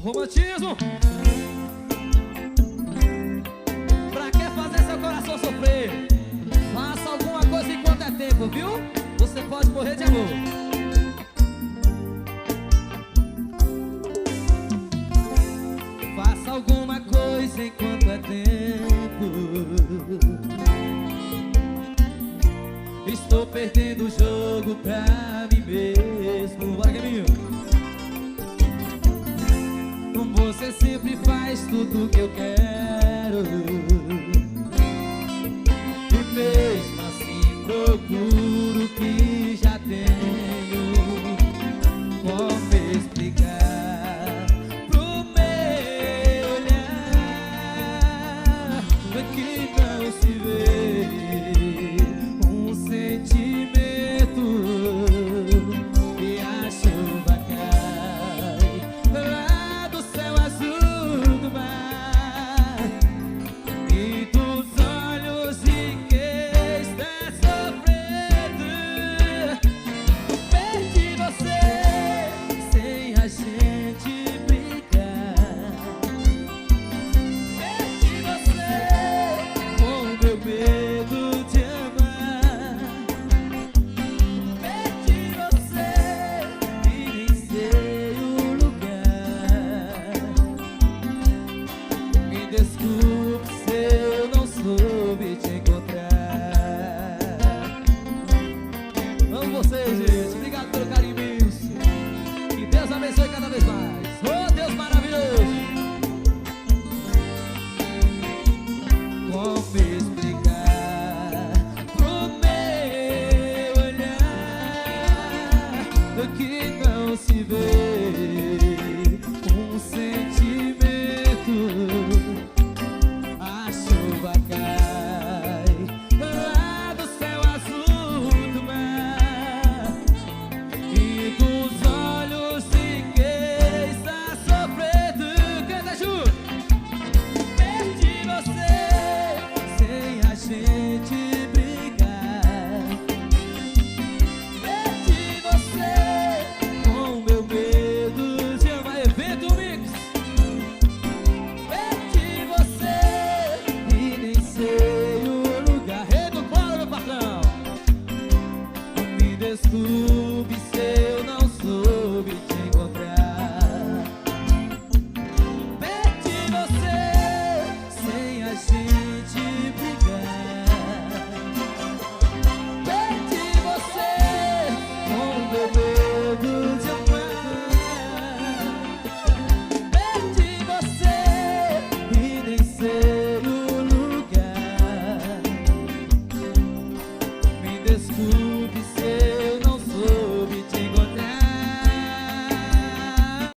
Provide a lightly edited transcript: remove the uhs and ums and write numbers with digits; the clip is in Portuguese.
Romantismo. Pra que fazer seu coração sofrer? Faça alguma coisa enquanto é tempo, viu? Você pode morrer de amor. Faça alguma coisa enquanto é tempo. Estou perdendo o jogo pra mim mesmo. Bora, Guilherme. Você sempre faz tudo que eu quero, e mesmo assim procuro o que já tenho. Como explicar pro meu olhar que não se vê um sentimento e a chuva cai lá do céu azul do mar, e dos olhos de quem está sofrendo. Perdi você sem a gente brigar. Perdi você com meu medo de amar. Perdi você e nem sei o lugar. Me desculpe se eu não soube te encontrar. Amo vocês, gente. Obrigado pelo carinho imenso. Que Deus abençoe cada vez mais. Oh, Deus maravilhoso. Como explicar pro meu olhar que não se vê um sentimento? A chuva cai lá do céu azul do mar, e dos olhos de quem está sofrendo. Canta junto. Perdi você sem a gente brigar. Perdi você com meu medo de amar. Evento Mix. Perdi você e nem sei o lugar. Rei do colo, meu patrão. Me desculpe se eu não soube te encontrar. Perdi você sem a gente brigar. Perdi você com meu medo de amar. Perdi você e nem sei o lugar. Me desculpe